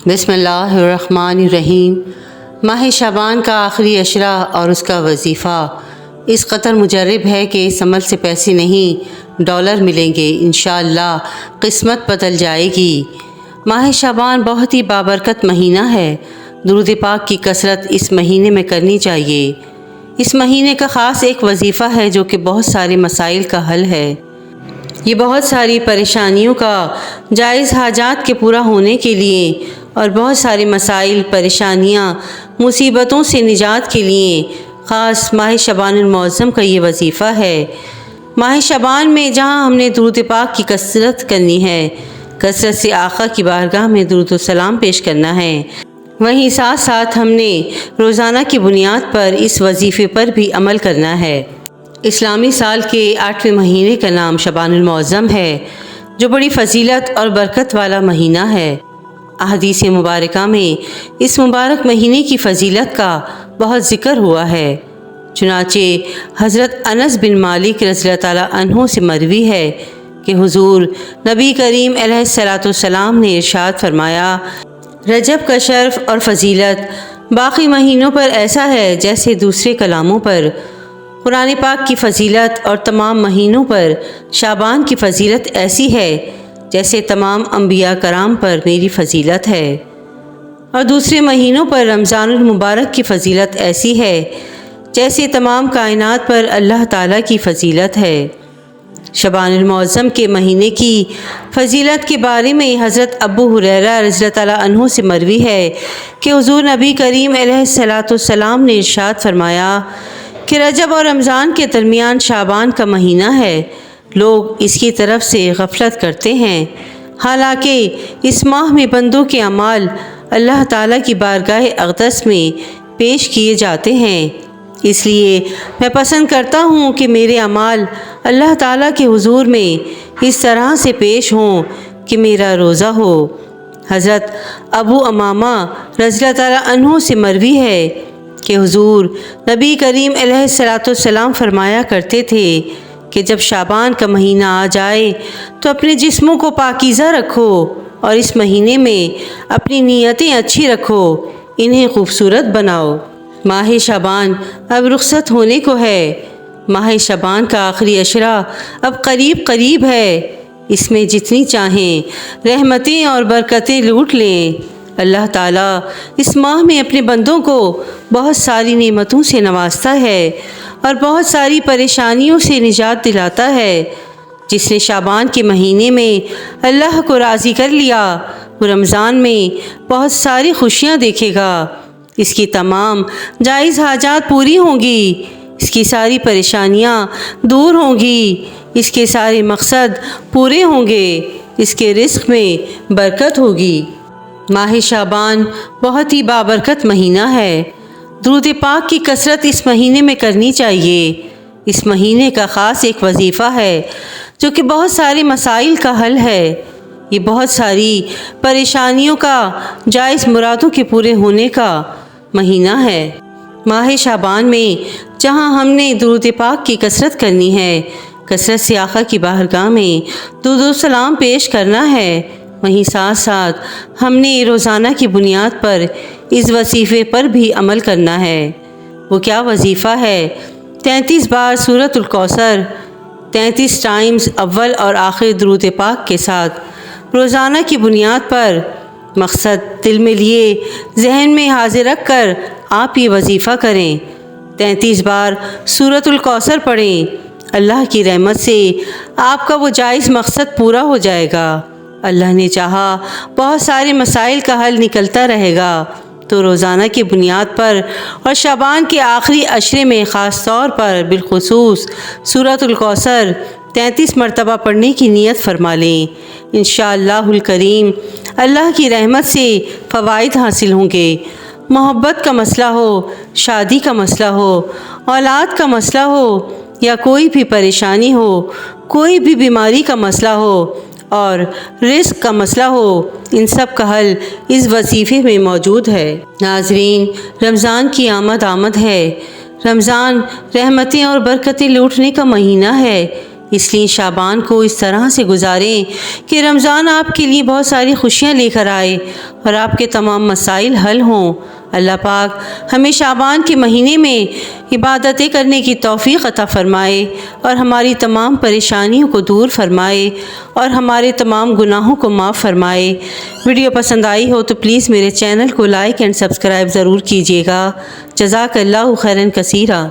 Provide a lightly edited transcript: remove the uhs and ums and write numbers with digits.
بسم اللہ الرحمن الرحیم۔ ماہ شعبان کا آخری عشرہ اور اس کا وظیفہ اس قدر مجرب ہے کہ اس عمل سے پیسے نہیں ڈالر ملیں گے، انشاءاللہ قسمت بدل جائے گی۔ ماہ شعبان بہت ہی بابرکت مہینہ ہے۔ درود پاک کی کثرت اس مہینے میں کرنی چاہیے۔ اس مہینے کا خاص ایک وظیفہ ہے جو کہ بہت سارے مسائل کا حل ہے۔ یہ بہت ساری پریشانیوں کا جائز حاجات کے پورا ہونے کے لیے اور بہت سارے مسائل، پریشانیاں، مصیبتوں سے نجات کے لیے خاص ماہ شعبان المعظم کا یہ وظیفہ ہے۔ ماہ شعبان میں جہاں ہم نے درود پاک کی کثرت کرنی ہے، کثرت سے آقا کی بارگاہ میں درود و سلام پیش کرنا ہے، وہیں ساتھ ساتھ ہم نے روزانہ کی بنیاد پر اس وظیفے پر بھی عمل کرنا ہے۔ اسلامی سال کے 8ویں مہینے کا نام شعبان المعظم ہے، جو بڑی فضیلت اور برکت والا مہینہ ہے۔ احادیث مبارکہ میں اس مبارک مہینے کی فضیلت کا بہت ذکر ہوا ہے۔ چنانچہ حضرت انس بن مالک رضی اللہ تعالیٰ عنہ سے مروی ہے کہ حضور نبی کریم علیہ الصلاۃ والسلام نے ارشاد فرمایا، رجب کا شرف اور فضیلت باقی مہینوں پر ایسا ہے جیسے دوسرے کلاموں پر۔ قرآن پاک کی فضیلت اور تمام مہینوں پر شعبان کی فضیلت ایسی ہے جیسے تمام انبیاء کرام پر میری فضیلت ہے، اور دوسرے مہینوں پر رمضان المبارک کی فضیلت ایسی ہے جیسے تمام کائنات پر اللہ تعالیٰ کی فضیلت ہے۔ شعبان المعظم کے مہینے کی فضیلت کے بارے میں حضرت ابو ہریرہ رضی اللہ تعالیٰ عنہ سے مروی ہے کہ حضور نبی کریم علیہ الصلاۃ والسلام نے ارشاد فرمایا کہ رجب اور رمضان کے درمیان شعبان کا مہینہ ہے۔ لوگ اس کی طرف سے غفلت کرتے ہیں، حالانکہ اس ماہ میں بندوں کے اعمال اللہ تعالیٰ کی بارگاہ اقدس میں پیش کیے جاتے ہیں، اس لیے میں پسند کرتا ہوں کہ میرے اعمال اللہ تعالیٰ کے حضور میں اس طرح سے پیش ہوں کہ میرا روزہ ہو۔ حضرت ابو امامہ رضی اللہ تعالیٰ عنہ سے مروی ہے کہ حضور نبی کریم علیہ الصلاۃ والسلام فرمایا کرتے تھے کہ جب شعبان کا مہینہ آ جائے تو اپنے جسموں کو پاکیزہ رکھو اور اس مہینے میں اپنی نیتیں اچھی رکھو، انہیں خوبصورت بناؤ۔ ماہ شعبان اب رخصت ہونے کو ہے۔ ماہ شعبان کا آخری عشرہ اب قریب ہے۔ اس میں جتنی چاہیں رحمتیں اور برکتیں لوٹ لیں۔ اللہ تعالیٰ اس ماہ میں اپنے بندوں کو بہت ساری نعمتوں سے نوازتا ہے اور بہت ساری پریشانیوں سے نجات دلاتا ہے۔ جس نے شعبان کے مہینے میں اللہ کو راضی کر لیا، وہ رمضان میں بہت ساری خوشیاں دیکھے گا۔ اس کی تمام جائز حاجات پوری ہوں گی، اس کی ساری پریشانیاں دور ہوں گی، اس کے سارے مقصد پورے ہوں گے، اس کے رزق میں برکت ہوگی۔ ماہ شعبان بہت ہی بابرکت مہینہ ہے۔ درود پاک کی کثرت اس مہینے میں کرنی چاہیے۔ اس مہینے کا خاص ایک وظیفہ ہے جو کہ بہت سارے مسائل کا حل ہے۔ یہ بہت ساری پریشانیوں کا، جائز مرادوں کے پورے ہونے کا مہینہ ہے۔ ماہ شعبان میں جہاں ہم نے درود پاک کی کثرت کرنی ہے، کثرت سے آقا کی بارگاہ میں درود و سلام پیش کرنا ہے، وہیں ساتھ ساتھ ہم نے روزانہ کی بنیاد پر اس وظیفے پر بھی عمل کرنا ہے۔ وہ کیا وظیفہ ہے؟ 33 بار سورۃ الکوثر، 33 ٹائمز اول اور آخر درود پاک کے ساتھ روزانہ کی بنیاد پر مقصد دل میں لیے، ذہن میں حاضر رکھ کر آپ یہ وظیفہ کریں۔ 33 بار سورۃ الکوثر پڑھیں۔ اللہ کی رحمت سے آپ کا وہ جائز مقصد پورا ہو جائے گا۔ اللہ نے چاہا بہت سارے مسائل کا حل نکلتا رہے گا۔ تو روزانہ کی بنیاد پر اور شعبان کے آخری عشرے میں خاص طور پر بالخصوص سورۃ الکوثر 33 مرتبہ پڑھنے کی نیت فرما لیں۔ انشاءاللہ الکریم اللہ کی رحمت سے فوائد حاصل ہوں گے۔ محبت کا مسئلہ ہو، شادی کا مسئلہ ہو، اولاد کا مسئلہ ہو، یا کوئی بھی پریشانی ہو، کوئی بھی بیماری کا مسئلہ ہو اور رزق کا مسئلہ ہو، ان سب کا حل اس وظیفے میں موجود ہے۔ ناظرین، رمضان کی آمد ہے۔ رمضان رحمتیں اور برکتیں لوٹنے کا مہینہ ہے۔ اس لیے شعبان کو اس طرح سے گزاریں کہ رمضان آپ کے لیے بہت ساری خوشیاں لے کر آئے اور آپ کے تمام مسائل حل ہوں۔ اللہ پاک ہمیں شعبان کے مہینے میں عبادتیں کرنے کی توفیق عطا فرمائے اور ہماری تمام پریشانیوں کو دور فرمائے اور ہمارے تمام گناہوں کو معاف فرمائے۔ ویڈیو پسند آئی ہو تو پلیز میرے چینل کو لائک اینڈ سبسکرائب ضرور کیجیے گا۔ جزاک اللہ خیرا کثیرا۔